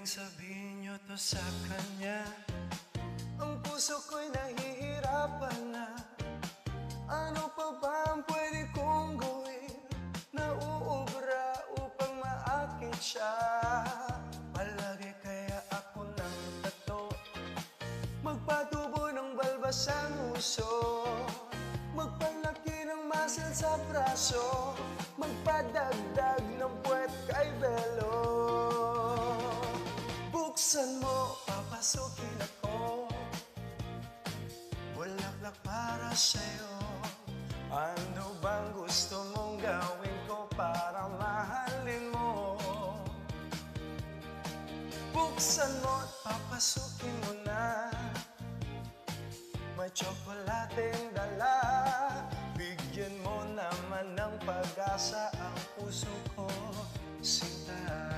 Pwedeng sabihin nyo to sa kanya. Ang puso ko'y nahihirapan na. Ano pa ba ang pwede kong gawin na uubra upang maakit siya? Palagi kaya ako ng tato, magpatubo ng balbas sa nguso, magpalaki ng muscle sa braso, magpadagdag ng puwet kay Belo. Buksan mo, papasukin ako, bulaklak para sa'yo. Ano bang gusto mong gawin ko para mahalin mo? Buksan mo at papasukin mo na, may tsokolateng dala. Bigyan mo naman ng pag-asa ang puso ko, sinta.